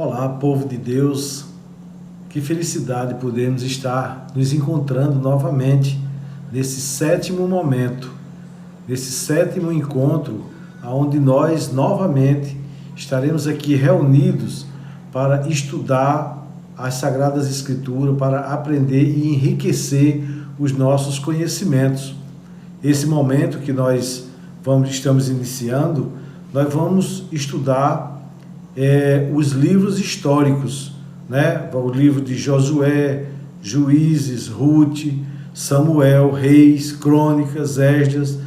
Olá, povo de Deus, que felicidade podermos estar nos encontrando novamente nesse sétimo momento, nesse sétimo encontro, onde nós novamente estaremos aqui reunidos para estudar as Sagradas Escrituras, para aprender e enriquecer os nossos conhecimentos. Esse momento que nós estamos iniciando, nós vamos estudar os livros históricos, né? O livro de Josué, Juízes, Ruth, Samuel, Reis, Crônicas, Esdras,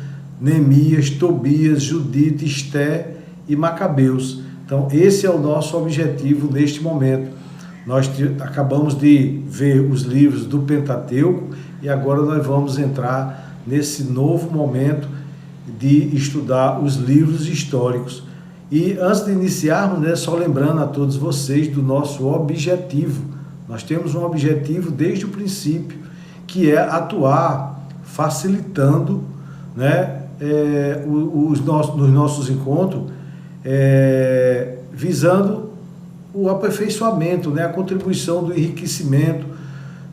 Neemias, Tobias, Judite, Esté e Macabeus. Então, esse é o nosso objetivo neste momento. Nós acabamos de ver os livros do Pentateuco e agora nós vamos entrar nesse novo momento de estudar os livros históricos. E antes de iniciarmos, só lembrando a todos vocês do nosso objetivo. Nós temos um objetivo desde o princípio, que é atuar facilitando, nos nossos encontros, visando o aperfeiçoamento, a contribuição do enriquecimento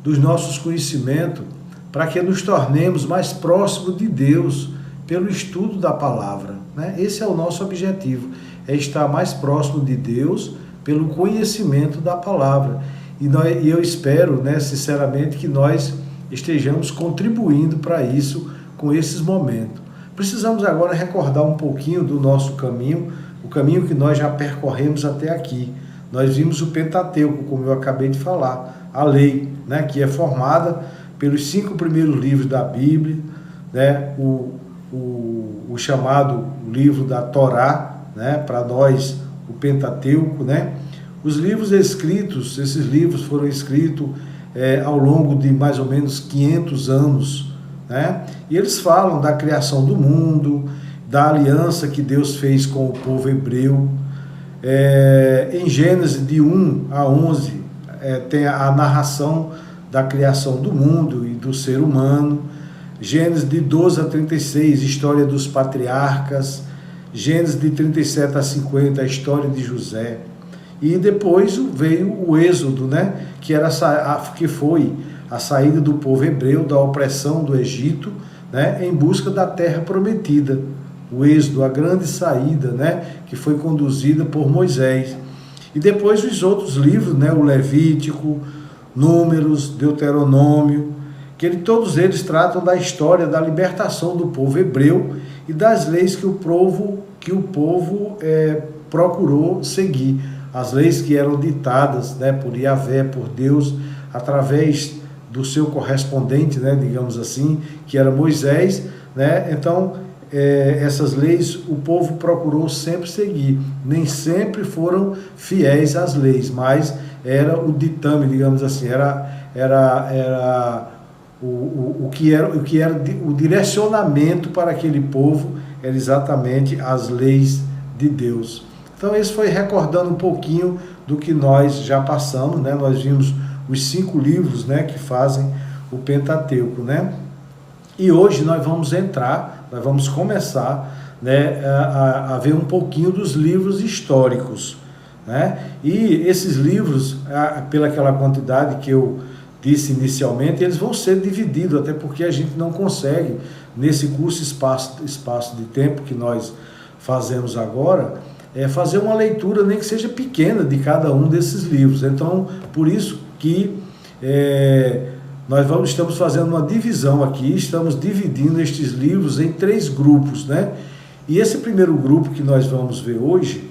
dos nossos conhecimentos, para que nos tornemos mais próximos de Deus pelo estudo da palavra. Esse é o nosso objetivo, é estar mais próximo de Deus pelo conhecimento da palavra. E eu espero, sinceramente, que nós estejamos contribuindo para isso com esses momentos. Precisamos agora recordar um pouquinho do nosso caminho, o caminho que nós já percorremos até aqui. Nós vimos o Pentateuco, como eu acabei de falar, a lei, que é formada pelos 5 primeiros livros da Bíblia, o chamado livro da Torá, para nós o Pentateuco, Os livros escritos, esses livros foram escritos ao longo de mais ou menos 500 anos, E eles falam da criação do mundo, da aliança que Deus fez com o povo hebreu. Em Gênesis de 1 a 11 tem a narração da criação do mundo e do ser humano. Gênesis de 12 a 36, história dos patriarcas. Gênesis de 37 a 50, a história de José. E depois veio o Êxodo, que foi a saída do povo hebreu da opressão do Egito, em busca da terra prometida. O Êxodo, a grande saída, que foi conduzida por Moisés. E depois os outros livros, o Levítico, Números, Deuteronômio, todos eles tratam da história da libertação do povo hebreu e das leis que o povo procurou seguir. As leis que eram ditadas por Yahvé, por Deus, através do seu correspondente, digamos assim, que era Moisés. Então, essas leis o povo procurou sempre seguir. Nem sempre foram fiéis às leis, mas era o ditame, digamos assim, o que era o direcionamento para aquele povo, era exatamente as leis de Deus. Então, esse foi recordando um pouquinho do que nós já passamos, Nós vimos os 5 livros, que fazem o Pentateuco, E hoje nós vamos começar, a ver um pouquinho dos livros históricos, E esses livros, pelaquela quantidade que eu disse inicialmente, eles vão ser divididos, até porque a gente não consegue, nesse curso espaço de tempo que nós fazemos agora, fazer uma leitura, nem que seja pequena, de cada um desses livros. Então, por isso que estamos fazendo uma divisão aqui, estamos dividindo estes livros em 3 grupos, E esse primeiro grupo que nós vamos ver hoje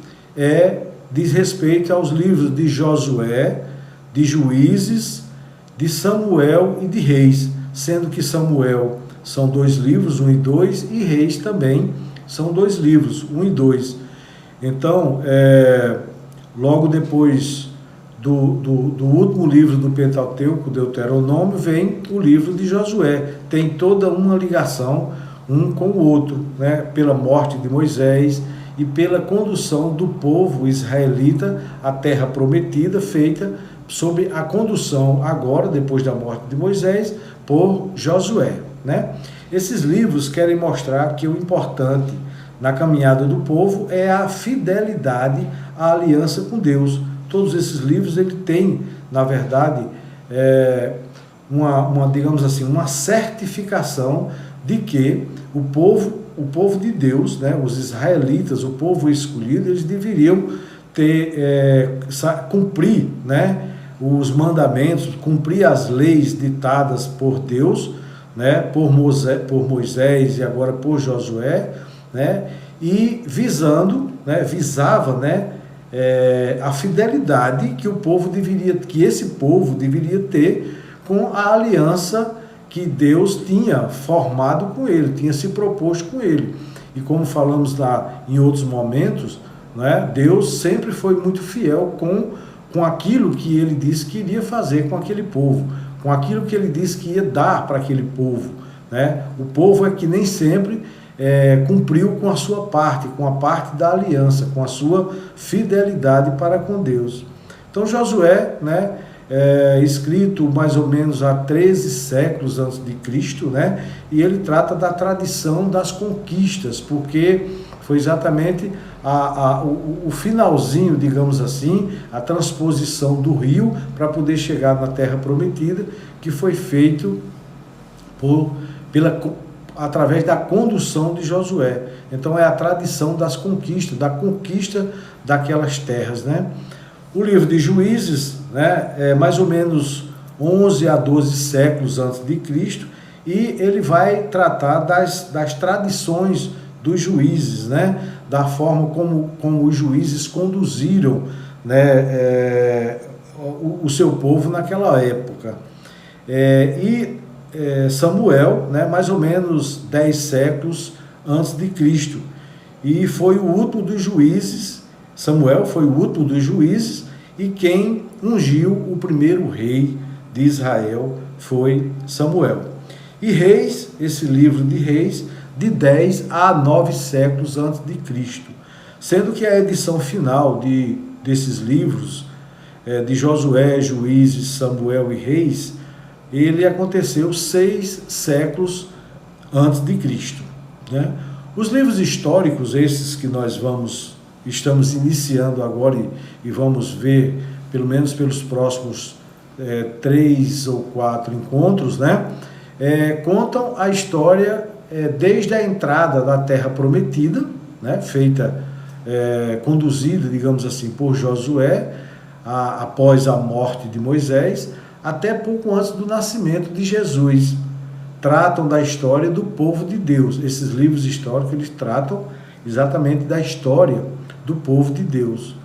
diz respeito aos livros de Josué, de Juízes, de Samuel e de Reis, sendo que Samuel são 2 livros, 1 e 2, e Reis também são 2 livros, 1 e 2. Então, logo depois do último livro do Pentateuco, Deuteronômio, vem o livro de Josué. Tem toda uma ligação um com o outro, pela morte de Moisés e pela condução do povo israelita à terra prometida, feita sob a condução agora, depois da morte de Moisés, por Josué. Esses livros querem mostrar que o importante na caminhada do povo é a fidelidade à aliança com Deus. todos esses livros, ele tem, na verdade, digamos assim, uma certificação de que o povo de Deus, né, os israelitas, o povo escolhido, eles deveriam cumprir, né, os mandamentos, cumprir as leis ditadas por Deus, né, por Moisés e agora por Josué, né, e visava, né, a fidelidade que esse povo deveria ter com a aliança que Deus tinha formado com ele, tinha se proposto com ele. E como falamos lá em outros momentos, né, Deus sempre foi muito fiel com aquilo que ele disse que iria fazer com aquele povo, com aquilo que ele disse que ia dar para aquele povo, né? O povo é que nem sempre cumpriu com a sua parte, com a parte da aliança, com a sua fidelidade para com Deus. Então Josué, né, escrito mais ou menos há 13 séculos antes de Cristo, né, e ele trata da tradição das conquistas, porque foi exatamente o finalzinho, digamos assim, a transposição do rio para poder chegar na Terra Prometida, que foi feito através da condução de Josué. Então é a tradição das conquistas, da conquista daquelas terras, né? O livro de Juízes, né, é mais ou menos 11 a 12 séculos antes de Cristo, e ele vai tratar das tradições dos juízes, né, da forma como os juízes conduziram, né, o seu povo naquela época. Samuel, né, mais ou menos 10 séculos antes de Cristo, e foi o último dos juízes. Samuel foi o último dos juízes, e quem ungiu o primeiro rei de Israel foi Samuel. E Reis, esse livro de Reis, de 10 a 9 séculos antes de Cristo, sendo que a edição final desses livros, de Josué, Juízes, Samuel e Reis, ele aconteceu 6 séculos antes de Cristo, né? Os livros históricos, esses que nós estamos iniciando agora e vamos ver, pelo menos pelos próximos 3 ou 4 encontros, né, contam a história desde a entrada da Terra Prometida, né, conduzida, digamos assim, por Josué, após a morte de Moisés, até pouco antes do nascimento de Jesus. Tratam da história do povo de Deus. Esses livros históricos, eles tratam exatamente da história do povo de Deus.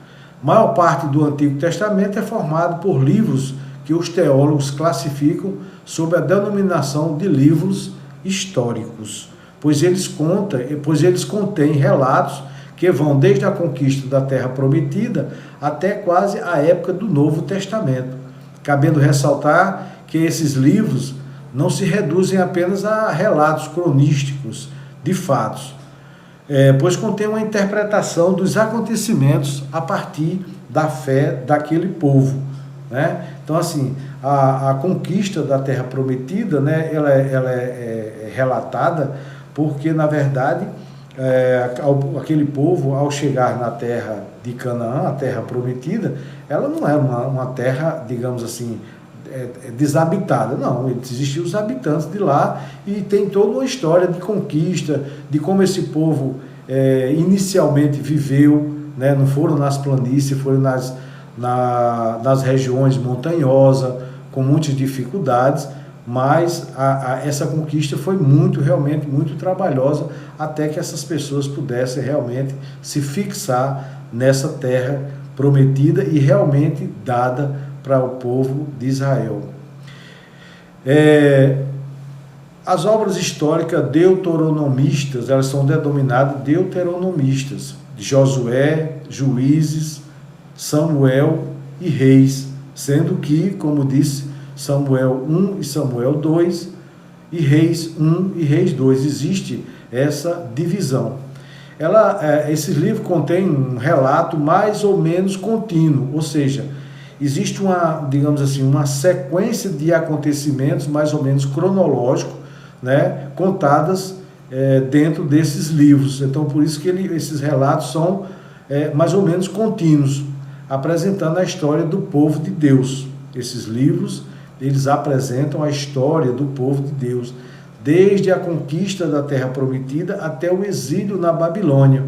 A maior parte do Antigo Testamento é formado por livros que os teólogos classificam sob a denominação de livros históricos, pois eles contêm relatos que vão desde a conquista da Terra Prometida até quase a época do Novo Testamento, cabendo ressaltar que esses livros não se reduzem apenas a relatos cronísticos de fatos, pois contém uma interpretação dos acontecimentos a partir da fé daquele povo, né? Então, assim, a conquista da Terra Prometida, né, ela é relatada porque, na verdade, aquele povo, ao chegar na terra de Canaã, a Terra Prometida, ela não era uma terra, digamos assim, desabitada, não, existiam os habitantes de lá, e tem toda uma história de conquista, de como esse povo inicialmente viveu, né, não foram nas planícies, foram nas regiões montanhosas, com muitas dificuldades, mas essa conquista foi realmente muito trabalhosa, até que essas pessoas pudessem realmente se fixar nessa terra prometida e realmente dada para o povo de Israel. As obras históricas deuteronomistas, elas são denominadas deuteronomistas, de Josué, Juízes, Samuel e Reis, sendo que, como disse, Samuel 1 e Samuel 2, e Reis 1 e Reis 2, existe essa divisão. Esse livro contém um relato mais ou menos contínuo, ou seja, existe digamos assim, uma sequência de acontecimentos mais ou menos cronológico, né, contadas dentro desses livros. Então, por isso que esses relatos são mais ou menos contínuos. apresentando a história do povo de Deus. Esses livros, eles apresentam a história do povo de Deus, desde a conquista da Terra Prometida até o exílio na Babilônia.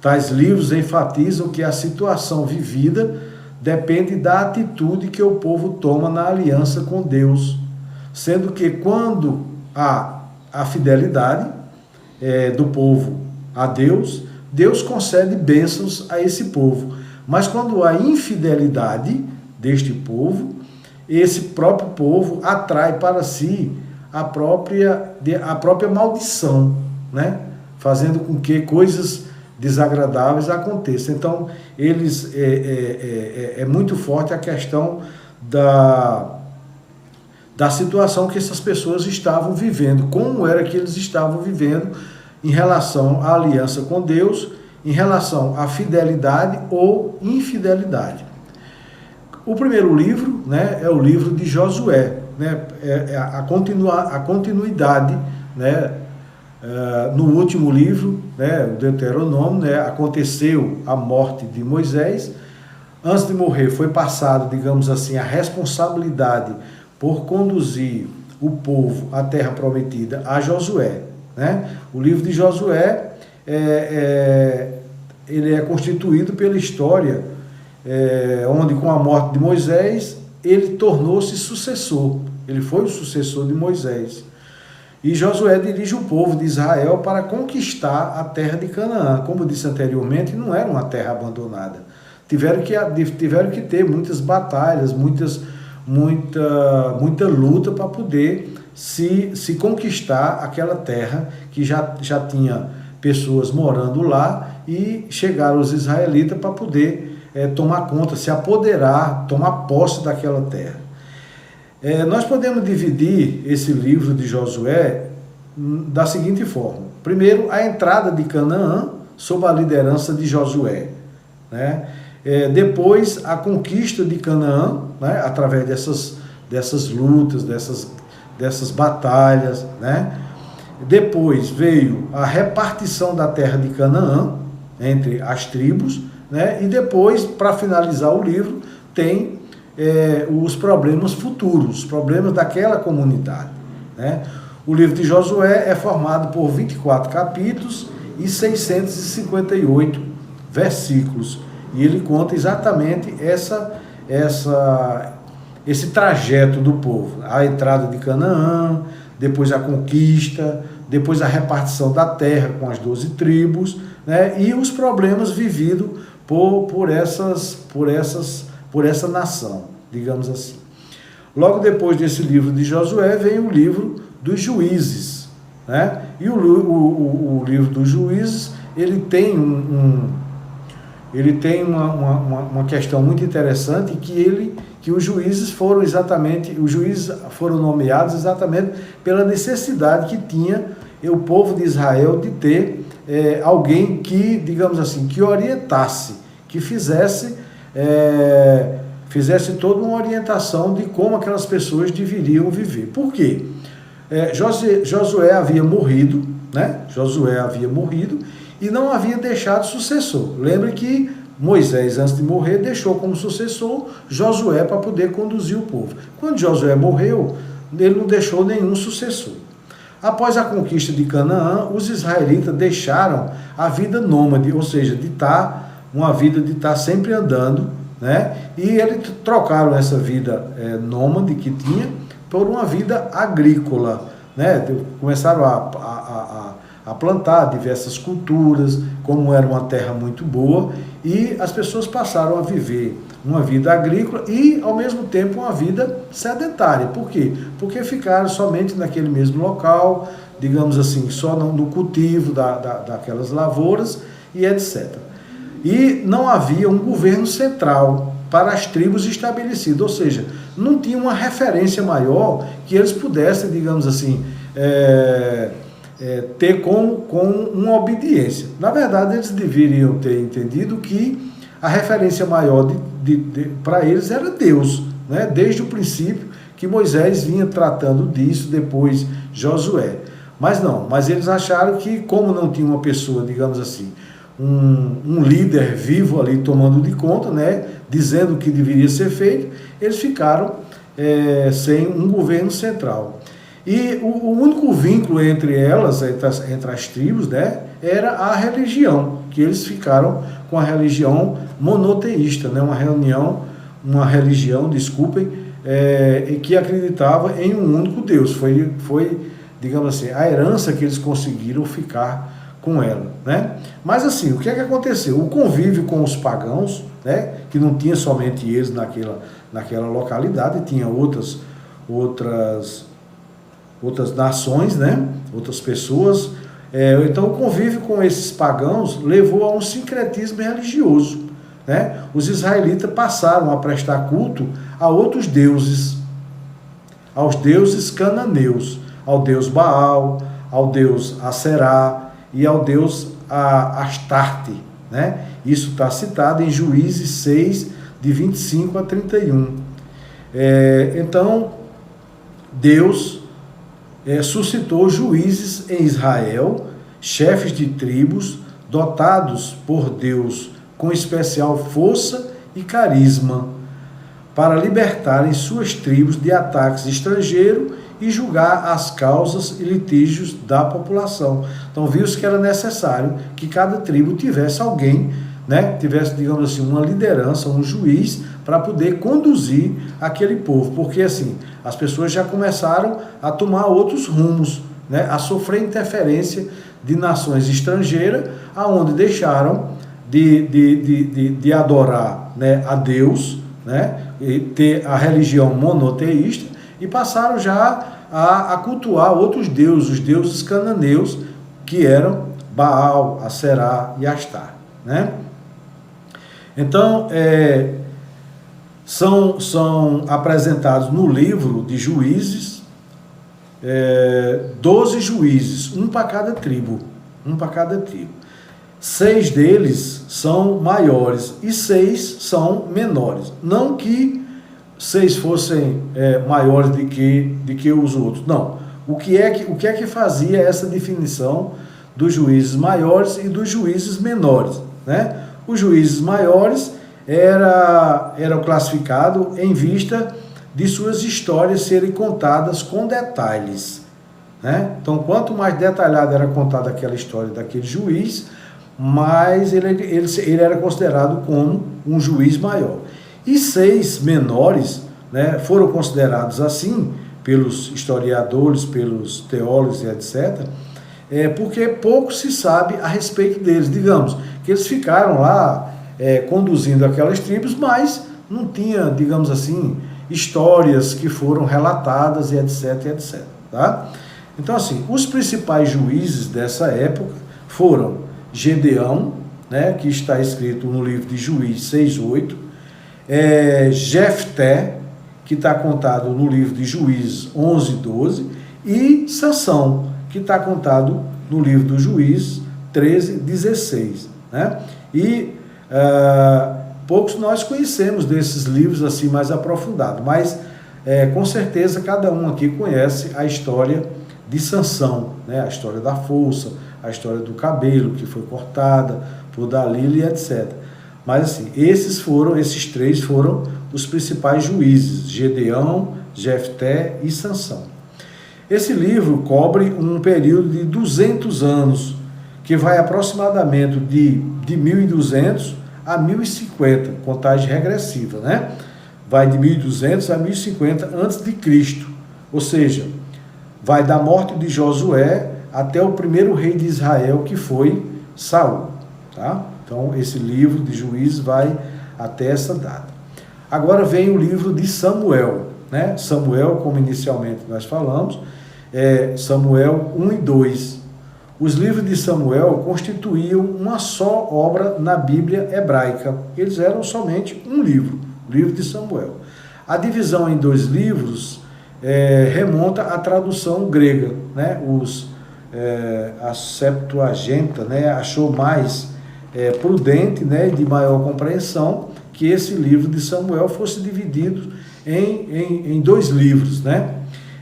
Tais livros enfatizam que a situação vivida depende da atitude que o povo toma na aliança com Deus, sendo que quando há a fidelidade do povo a Deus, Deus concede bênçãos a esse povo. Mas quando há infidelidade deste povo, esse próprio povo atrai para si a própria maldição, né? Fazendo com que coisas desagradáveis aconteçam. Então, é muito forte a questão da situação que essas pessoas estavam vivendo, como era que eles estavam vivendo em relação à aliança com Deus, em relação à fidelidade ou infidelidade. O primeiro livro, né, é o livro de Josué, né, a continuidade, né, no último livro, né, o Deuteronômio, né, aconteceu a morte de Moisés. Antes de morrer, foi passado, digamos assim, a responsabilidade por conduzir o povo à Terra Prometida a Josué, né? O livro de Josué ele é constituído pela história onde, com a morte de Moisés, ele tornou-se sucessor. Ele foi o sucessor de Moisés. E Josué dirige o povo de Israel para conquistar a terra de Canaã. Como disse anteriormente, não era uma terra abandonada. Tiveram que ter muitas batalhas, muita luta para poder se conquistar aquela terra que já tinha pessoas morando lá, e chegaram os israelitas para poder tomar conta, se apoderar, tomar posse daquela terra. Nós podemos dividir esse livro de Josué da seguinte forma. Primeiro, a entrada de Canaã sob a liderança de Josué, né? Depois, a conquista de Canaã, né? Através dessas lutas, dessas batalhas, né? Depois veio a repartição da terra de Canaã entre as tribos, né? E depois, para finalizar o livro, tem os problemas futuros, os problemas daquela comunidade, né? O livro de Josué é formado por 24 capítulos e 658 versículos, e ele conta exatamente esse trajeto do povo, a entrada de Canaã, depois a conquista, depois a repartição da terra com as 12 tribos, né? E os problemas vividos por essa nação, digamos assim. Logo depois desse livro de Josué vem o livro dos Juízes, né? E o livro dos Juízes, ele tem uma questão muito interessante, que os juízes foram nomeados exatamente pela necessidade que tinha o povo de Israel de ter alguém que, digamos assim, que orientasse, que fizesse toda uma orientação de como aquelas pessoas deveriam viver. Por quê? Josué havia morrido, né? Josué havia morrido e não havia deixado sucessor. Lembra que Moisés, antes de morrer, deixou como sucessor Josué para poder conduzir o povo. Quando Josué morreu, ele não deixou nenhum sucessor. Após a conquista de Canaã, os israelitas deixaram a vida nômade, ou seja, uma vida de estar sempre andando, né? E eles trocaram essa vida nômade que tinha por uma vida agrícola, né? Começaram a plantar diversas culturas, como era uma terra muito boa, e as pessoas passaram a viver uma vida agrícola e, ao mesmo tempo, uma vida sedentária. Por quê? Porque ficaram somente naquele mesmo local, digamos assim, só no cultivo daquelas lavouras e etc. E não havia um governo central para as tribos estabelecido, ou seja, não tinha uma referência maior que eles pudessem, digamos assim, ter com uma obediência. Na verdade, eles deveriam ter entendido que a referência maior para eles era Deus, né? Desde o princípio que Moisés vinha tratando disso, depois Josué. Mas eles acharam que, como não tinha uma pessoa, digamos assim, um líder vivo ali tomando de conta, né, dizendo o que deveria ser feito, eles ficaram sem um governo central. E o único vínculo entre elas, entre as tribos, né, era a religião, que eles ficaram com a religião monoteísta, né, uma religião, desculpem, que acreditava em um único Deus. Foi, digamos assim, a herança que eles conseguiram ficar com ela, né? Mas assim, o que é que aconteceu? O convívio com os pagãos, né, que não tinha somente eles naquela localidade, tinha outras nações, né, outras pessoas. Então, o convívio com esses pagãos levou a um sincretismo religioso, né? Os israelitas passaram a prestar culto a outros deuses, aos deuses cananeus, ao deus Baal, ao deus Aserá e ao deus Astarte, né? Isso está citado em Juízes 6, de 25 a 31. Então, Deus suscitou juízes em Israel, chefes de tribos, dotados por Deus com especial força e carisma, para libertarem suas tribos de ataques estrangeiros e julgar as causas e litígios da população. Então, viu-se que era necessário que cada tribo tivesse alguém, né, tivesse, digamos assim, uma liderança, um juiz, para poder conduzir aquele povo, porque assim, as pessoas já começaram a tomar outros rumos, né, a sofrer interferência de nações estrangeiras, aonde deixaram de adorar, né, a Deus, né, e ter a religião monoteísta, e passaram já a cultuar outros deuses, os deuses cananeus, que eram Baal, Aserá e Astar, né? Então, são apresentados no livro de Juízes 12 juízes, um para cada tribo. 6 deles são maiores e 6 são menores. Não que 6 fossem maiores do que os outros, não. O que é que fazia essa definição dos juízes maiores e dos juízes menores, né? Os juízes maiores eram classificados em vista de suas histórias serem contadas com detalhes, né? Então, quanto mais detalhada era contada aquela história daquele juiz, mais ele era considerado como um juiz maior. E 6 menores, né, foram considerados assim pelos historiadores, pelos teólogos e etc., porque pouco se sabe a respeito deles. Digamos que eles ficaram lá conduzindo aquelas tribos, mas não tinha, digamos assim, histórias que foram relatadas e etc, etc. Tá? Então, assim, os principais juízes dessa época foram Gedeão, né, que está escrito no livro de Juízes 6:8, Jefté, que está contado no livro de Juízes 11:12, e Sansão, que está contado no livro do Juízes 13:16, né? E poucos nós conhecemos desses livros assim mais aprofundados, mas com certeza cada um aqui conhece a história de Sansão, né? A história da força, a história do cabelo que foi cortada por Dalila e etc. Mas assim, esses 3 foram os principais juízes, Gedeão, Jefté e Sansão. Esse livro cobre um período de 200 anos, que vai aproximadamente de 1200 a 1050, contagem regressiva, né? Vai de 1200 a 1050 a.C., ou seja, vai da morte de Josué até o primeiro rei de Israel, que foi Saul, tá? Então, esse livro de Juízes vai até essa data. Agora vem o livro de Samuel, né? Samuel, como inicialmente nós falamos, Samuel 1 e 2. Os livros de Samuel constituíam uma só obra na Bíblia hebraica. Eles eram somente um livro, o livro de Samuel. A divisão em 2 livros remonta à tradução grega, né? A Septuaginta, né, achou mais prudente, né, de maior compreensão, que esse livro de Samuel fosse dividido em 2 livros, né?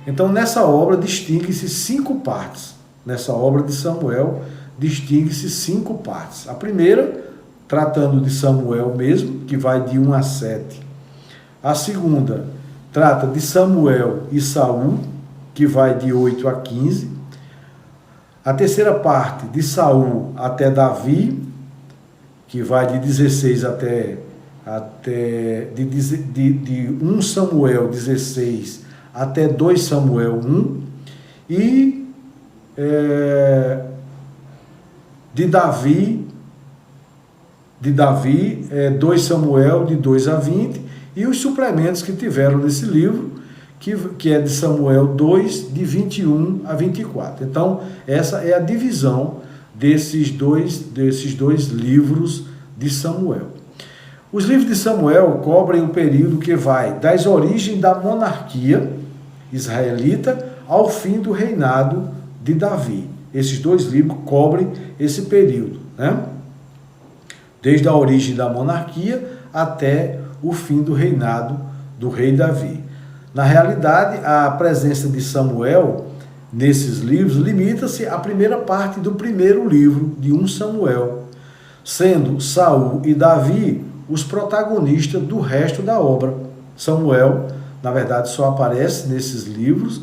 Então, nessa obra distingue-se 5 partes. Nessa obra de Samuel distingue-se 5 partes. A primeira, tratando de Samuel mesmo, que vai de 1 a 7. A segunda, trata de Samuel e Saul, que vai de 8 a 15. A terceira parte, de Saul até Davi, que vai de 16 de 1 Samuel 16 até 2 Samuel 1. E de Davi, 2 Samuel de 2 a 20, e os suplementos que tiveram nesse livro, que é de Samuel 2, de 21 a 24. Então, essa é a divisão desses dois livros de Samuel. Os livros de Samuel cobrem o período que vai das origens da monarquia israelita ao fim do reinado de Davi. Esses 2 livros cobrem esse período, né? Desde a origem da monarquia até o fim do reinado do rei Davi. Na realidade, a presença de Samuel nesses livros limita-se à primeira parte do primeiro livro de 1 Samuel, sendo Saul e Davi os protagonistas do resto da obra. Samuel, na verdade, só aparece nesses livros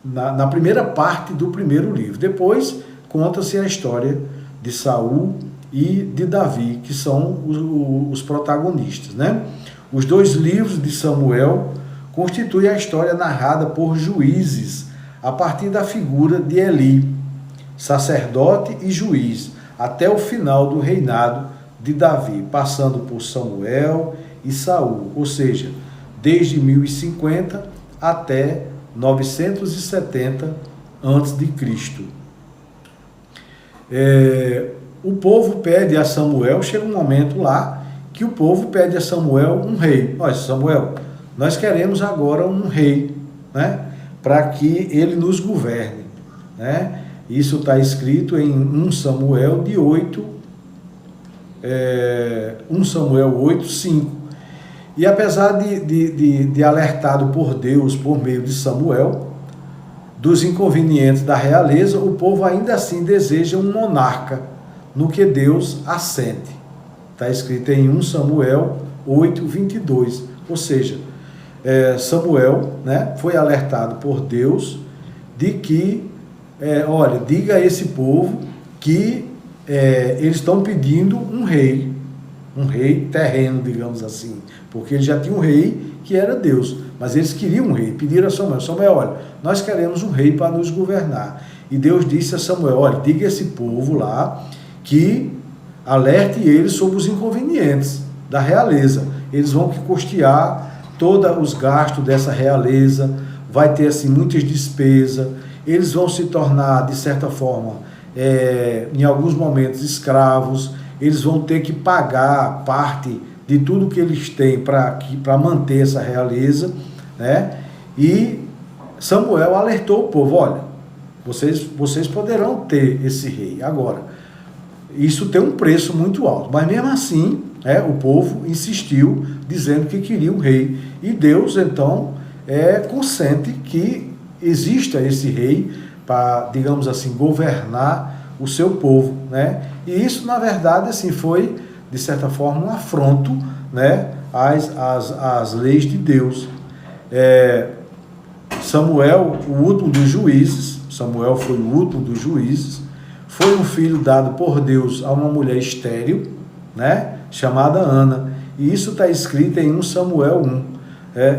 na primeira parte do primeiro livro. Depois, conta-se a história de Saul e de Davi, que são os protagonistas, né? Os 2 livros de Samuel constituem a história narrada por juízes, a partir da figura de Eli, sacerdote e juiz, até o final do reinado de Davi, passando por Samuel e Saul, ou seja, desde 1050 até 970 a.C. O povo pede a Samuel, chega um momento lá que o povo pede a Samuel um rei. Olha, Samuel, nós queremos agora um rei, né, para que ele nos governe, né? Isso está escrito em 1 Samuel 8, 5. E apesar de alertado por Deus por meio de Samuel dos inconvenientes da realeza, o povo ainda assim deseja um monarca, no que Deus assente. Está escrito em 1 Samuel 8, 22. Ou seja, Samuel, né, foi alertado por Deus de que, olha, diga a esse povo que eles estão pedindo um rei terreno, digamos assim, porque eles já tinham um rei que era Deus, mas eles queriam um rei, pediram a Samuel, olha, nós queremos um rei para nos governar. E Deus disse a Samuel, olha, diga a esse povo lá que alerte eles sobre os inconvenientes da realeza. Eles vão custear todos os gastos dessa realeza, vai ter assim muitas despesas, eles vão se tornar, de certa forma, em alguns momentos, escravos, eles vão ter que pagar parte de tudo que eles têm para manter essa realeza, né? E Samuel alertou o povo, olha, vocês poderão ter esse rei. Agora, isso tem um preço muito alto, mas mesmo assim, o povo insistiu, dizendo que queria um rei. E Deus, então, consente que exista esse rei para, digamos assim, governar o seu povo, né? E isso, na verdade, assim, foi, de certa forma, um afronto, né, às leis de Deus. Samuel, o último dos juízes, Samuel foi o último dos juízes, foi um filho dado por Deus a uma mulher estéril, né, chamada Ana. E isso está escrito em 1 Samuel 1.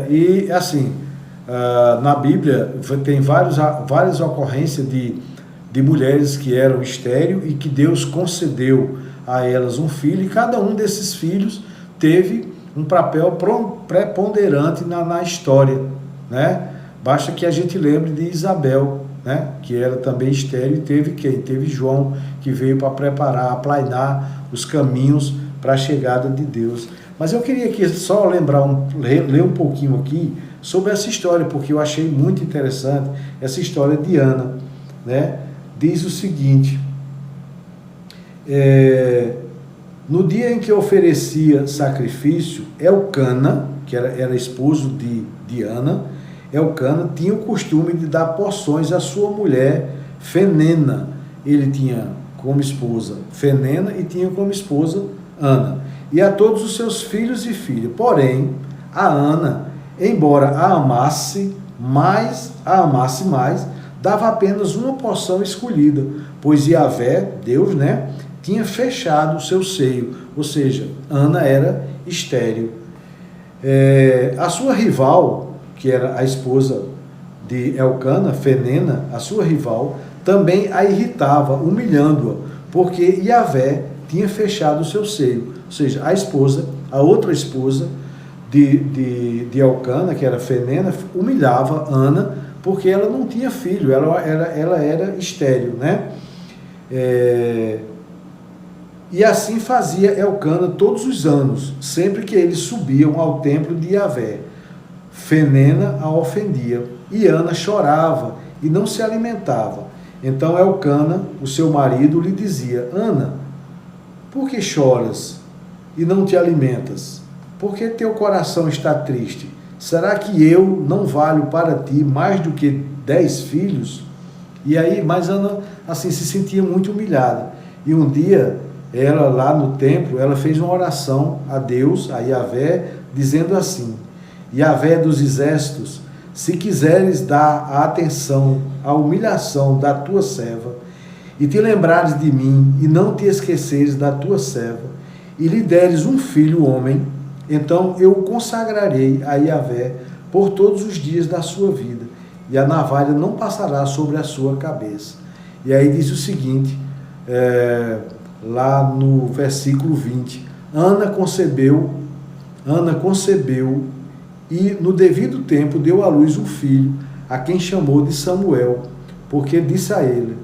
E assim, na Bíblia tem várias ocorrências de mulheres que eram estéreis e que Deus concedeu a elas um filho, e cada um desses filhos teve um papel preponderante na história, né? Basta que a gente lembre de Isabel, né, que era também estéril, e teve quem? Teve João, que veio para preparar, aplainar os caminhos para a chegada de Deus. Mas eu queria aqui só ler um pouquinho aqui sobre essa história, porque eu achei muito interessante essa história de Ana, né? Diz o seguinte: no dia em que oferecia sacrifício, Elcana, que era esposo de Ana, Elcana tinha o costume de dar porções à sua mulher Fenena, ele tinha como esposa Fenena e tinha como esposa Ana, e a todos os seus filhos e filhas. Porém, a Ana, embora a amasse mais, dava apenas uma porção escolhida, pois Yahvé, Deus, tinha fechado o seu seio, ou seja, Ana era estéril. A sua rival, que era a esposa de Elcana, Fenena, a sua rival, também a irritava, humilhando-a, porque Yahvé tinha fechado o seu seio. Ou seja, a outra esposa de Elcana, que era Fenena, humilhava Ana, porque ela não tinha filho, ela era estéril, E assim fazia Elcana todos os anos, sempre que eles subiam ao templo de Yahvé. Fenena a ofendia, e Ana chorava e não se alimentava. Então Elcana, o seu marido, lhe dizia: Ana, por que choras e não te alimentas? Por que teu coração está triste? Será que eu não valho para ti mais do que 10 filhos? E aí, mas Ana, assim, se sentia muito humilhada. E um dia, ela lá no templo, ela fez uma oração a Deus, a Yahvé, dizendo assim: Yahvé dos exércitos, se quiseres dar a atenção à humilhação da tua serva, e te lembrares de mim, e não te esqueceres da tua serva, e lhe deres um filho homem, então eu o consagrarei a Yahvé por todos os dias da sua vida, e a navalha não passará sobre a sua cabeça. E aí diz o seguinte, lá no versículo 20, Ana concebeu e no devido tempo deu à luz um filho, a quem chamou de Samuel, porque disse a ele: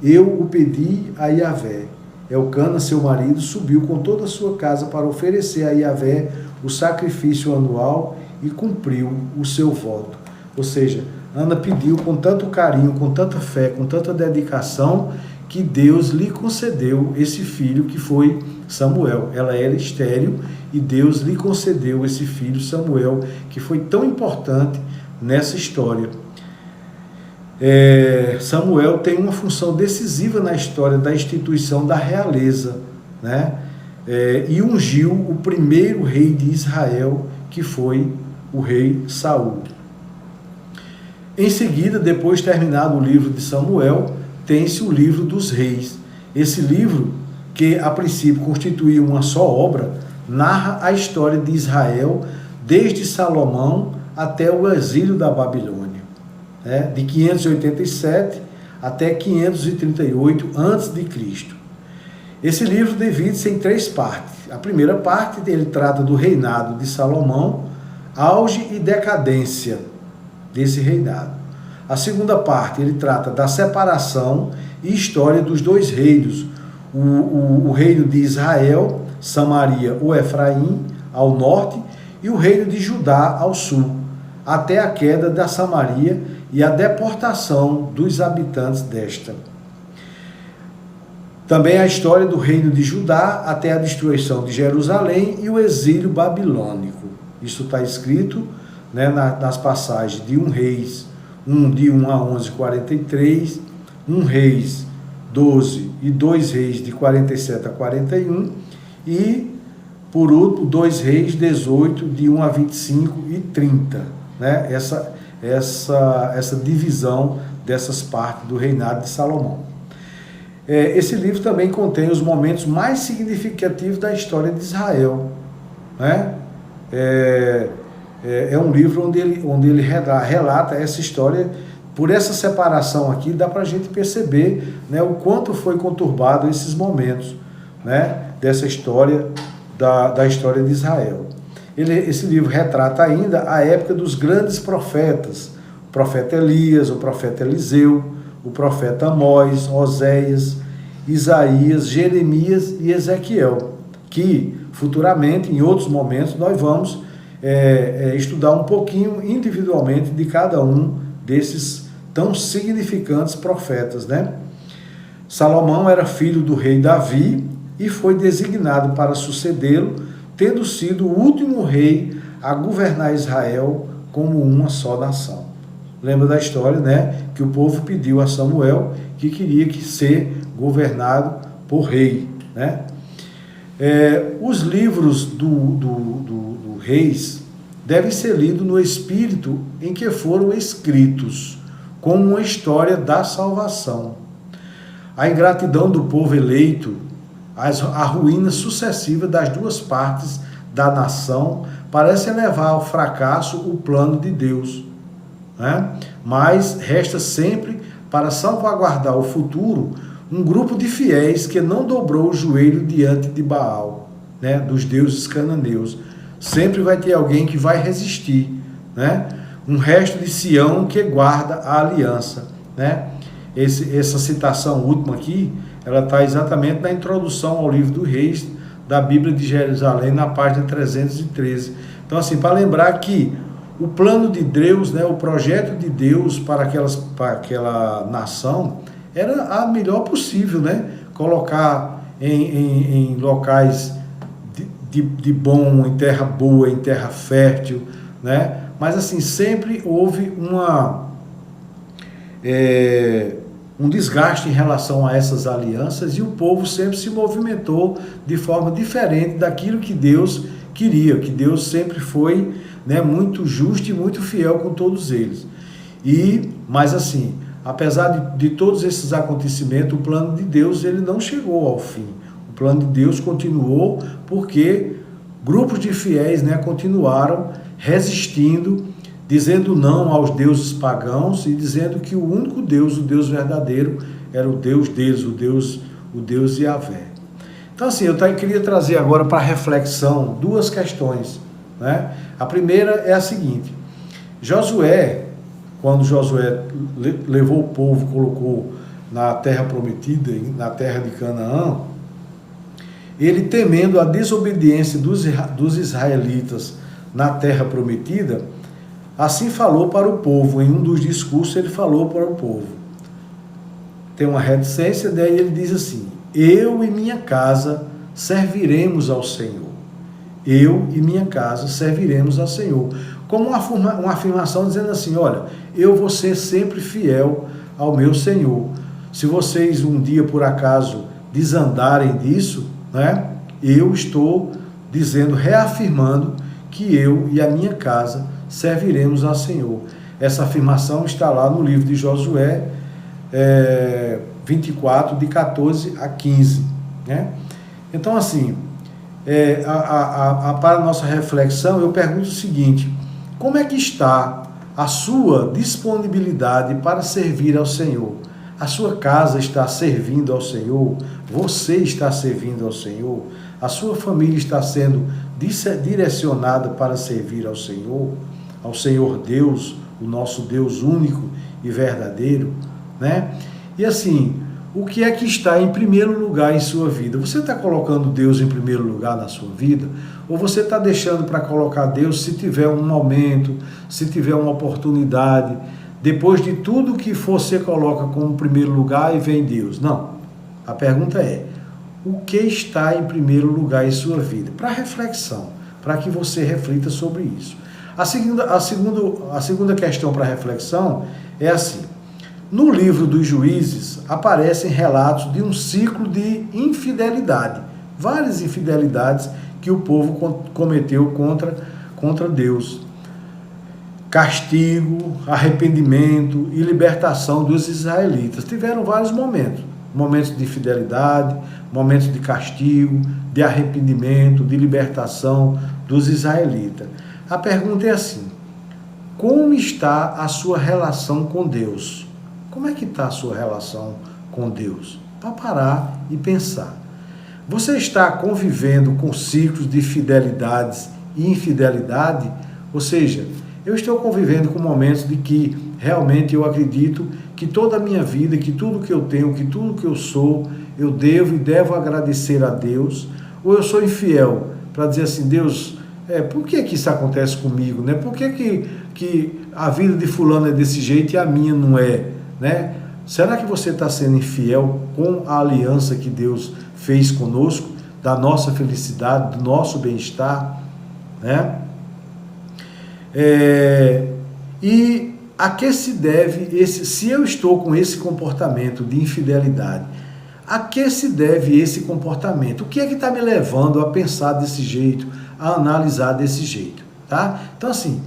eu o pedi a Yahvé. Elcana, seu marido, subiu com toda a sua casa para oferecer a Yahvé o sacrifício anual e cumpriu o seu voto. Ou seja, Ana pediu com tanto carinho, com tanta fé, com tanta dedicação, que Deus lhe concedeu esse filho que foi Samuel. Ela era estéril e Deus lhe concedeu esse filho Samuel, que foi tão importante nessa história. Samuel tem uma função decisiva na história da instituição da realeza, e ungiu o primeiro rei de Israel, que foi o rei Saul. Em seguida, depois terminado o livro de Samuel, tem-se o livro dos reis. Esse livro, que a princípio constituía uma só obra, narra a história de Israel desde Salomão até o exílio da Babilônia, de 587 até 538 a.C. Esse livro divide-se em 3 partes. A primeira parte, ele trata do reinado de Salomão, auge e decadência desse reinado. A segunda parte, ele trata da separação e história dos 2 reinos, o reino de Israel, Samaria ou Efraim, ao norte, e o reino de Judá, ao sul, até a queda da Samaria e a deportação dos habitantes desta. Também a história do reino de Judá até a destruição de Jerusalém e o exílio babilônico. Isso está escrito nas passagens de 1 Reis, de 1 a 11, 43, 1 Reis 12 e 2 Reis de 47 a 41 e, por último, 2 Reis 18 de 1 a 25 e 30. Essa divisão dessas partes do reinado de Salomão. Esse livro também contém os momentos mais significativos da história de Israel. É um livro onde ele relata essa história. Por essa separação aqui, dá para a gente perceber o quanto foi conturbado esses momentos dessa história, da história de Israel. Esse livro retrata ainda a época dos grandes profetas, o profeta Elias, o profeta Eliseu, o profeta Amós, Oséias, Isaías, Jeremias e Ezequiel, que futuramente, em outros momentos, nós vamos estudar um pouquinho individualmente de cada um desses tão significantes profetas. Salomão era filho do rei Davi e foi designado para sucedê-lo, tendo sido o último rei a governar Israel como uma só nação. lembra da história, né? Que o povo pediu a Samuel que queria que ser governado por rei, né? Os livros do Reis devem ser lidos no espírito em que foram escritos, como uma história da salvação. A ingratidão do povo eleito, a ruína sucessiva das duas partes da nação, parece levar ao fracasso o plano de Deus, né? Mas resta sempre, para salvaguardar o futuro, um grupo de fiéis que não dobrou o joelho diante de Baal, né? Dos deuses cananeus. Sempre vai ter alguém que vai resistir, né? Um resto de Sião que guarda a aliança, né? Essa citação última aqui, ela está exatamente na introdução ao livro do Reis, da Bíblia de Jerusalém, na página 313. Então, assim, para lembrar que o plano de Deus, né, o projeto de Deus para aquela nação, era a melhor possível, né? Colocar em locais de bom, em terra boa, em terra fértil, né? Mas, assim, sempre houve um desgaste em relação a essas alianças, e o povo sempre se movimentou de forma diferente daquilo que Deus queria, que Deus sempre foi, né, muito justo e muito fiel com todos eles. Mas assim, apesar de todos esses acontecimentos, o plano de Deus ele não chegou ao fim. O plano de Deus continuou porque grupos de fiéis, né, continuaram resistindo, dizendo não aos deuses pagãos e dizendo que o único Deus, o Deus verdadeiro, era o Deus deles, o Deus Yahvé. Então, assim, eu queria trazer agora para reflexão duas questões, né? A primeira é a seguinte: Josué, quando Josué levou o povo, colocou na terra prometida, na terra de Canaã, ele, temendo a desobediência dos israelitas na terra prometida, assim falou para o povo. Em um dos discursos ele falou para o povo. Tem uma reticência, daí ele diz assim: eu e minha casa serviremos ao Senhor. Eu e minha casa serviremos ao Senhor. Como uma afirmação dizendo assim: olha, eu vou ser sempre fiel ao meu Senhor. Se vocês um dia por acaso desandarem disso, né, eu estou dizendo, reafirmando que eu e a minha casa serviremos ao Senhor. Essa afirmação está lá no livro de Josué 24, de 14 a 15. Né? Então, assim, para a nossa reflexão, eu pergunto o seguinte: como é que está a sua disponibilidade para servir ao Senhor? A sua casa está servindo ao Senhor? Você está servindo ao Senhor? A sua família está sendo direcionada para servir ao Senhor Deus, o nosso Deus único e verdadeiro, né? E assim, o que é que está em primeiro lugar em sua vida? Você está colocando Deus em primeiro lugar na sua vida? Ou você está deixando para colocar Deus se tiver um momento, se tiver uma oportunidade, depois de tudo que você coloca como primeiro lugar e vem Deus? Não. A pergunta é: o que está em primeiro lugar em sua vida? Para reflexão, para que você reflita sobre isso. A segunda questão para reflexão é assim: no livro dos Juízes aparecem relatos de um ciclo de infidelidade, várias infidelidades que o povo cometeu contra Deus. Castigo, arrependimento e libertação dos israelitas. Tiveram vários momentos de infidelidade, momentos de castigo, de arrependimento, de libertação dos israelitas. A pergunta é assim: como está a sua relação com Deus? Como é que está a sua relação com Deus? Para parar e pensar. Você está convivendo com ciclos de fidelidades e infidelidade? Ou seja, eu estou convivendo com momentos de que realmente eu acredito que toda a minha vida, que tudo que eu tenho, que tudo que eu sou, eu devo agradecer a Deus? Ou eu sou infiel para dizer assim: Deus, por que isso acontece comigo? Né? Por que a vida de fulano é desse jeito e a minha não é? Né? Será que você está sendo infiel com a aliança que Deus fez conosco, da nossa felicidade, do nosso bem-estar? Né? E a que se deve se eu estou com esse comportamento de infidelidade, a que se deve esse comportamento? O que é que está me levando a pensar desse jeito, a analisar desse jeito, tá? Então, assim,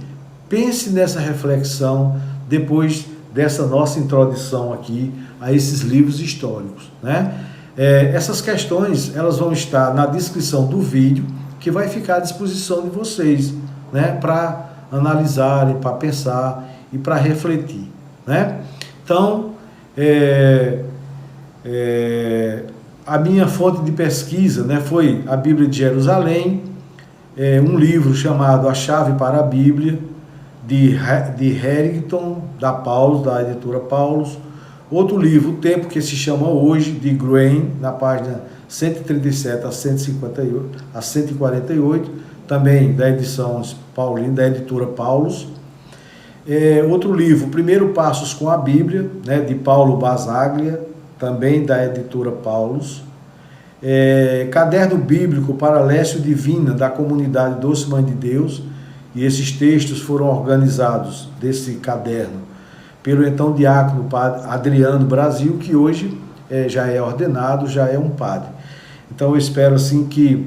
pense nessa reflexão depois dessa nossa introdução aqui a esses livros históricos, né? Essas questões, elas vão estar na descrição do vídeo, que vai ficar à disposição de vocês, né? Para analisarem, para pensar e para refletir, né? Então, a minha fonte de pesquisa, né, foi a Bíblia de Jerusalém, um livro chamado A Chave para a Bíblia, de Harrington, da editora Paulus. Outro livro, O Tempo que se Chama Hoje, de Green, na página 137 a 148, também da edição Paulina, da editora Paulus. Outro livro, Primeiro Passos com a Bíblia, né, de Paulo Basaglia, também da editora Paulus. Caderno Bíblico para Lécio Divina, da comunidade Doce Mãe de Deus, e esses textos foram organizados desse caderno pelo então diácono padre Adriano Brasil, que hoje já é ordenado, já é um padre. Então eu espero assim que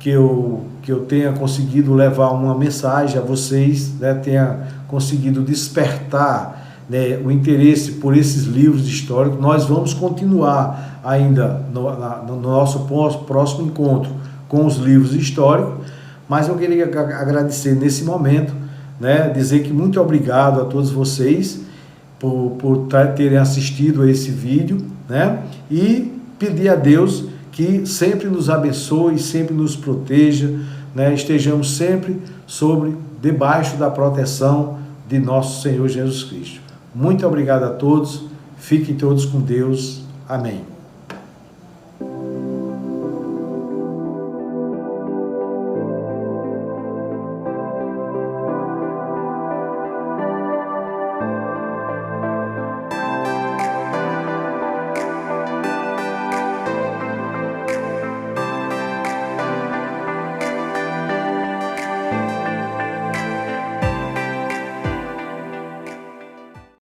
eu tenha conseguido levar uma mensagem a vocês, né, tenha conseguido despertar, né, o interesse por esses livros históricos. Nós vamos continuar ainda no nosso próximo encontro com os livros históricos, mas eu queria agradecer nesse momento, né, dizer que muito obrigado a todos vocês por terem assistido a esse vídeo, né, e pedir a Deus que sempre nos abençoe, sempre nos proteja, né, estejamos sempre debaixo da proteção de nosso Senhor Jesus Cristo. Muito obrigado a todos, fiquem todos com Deus, amém.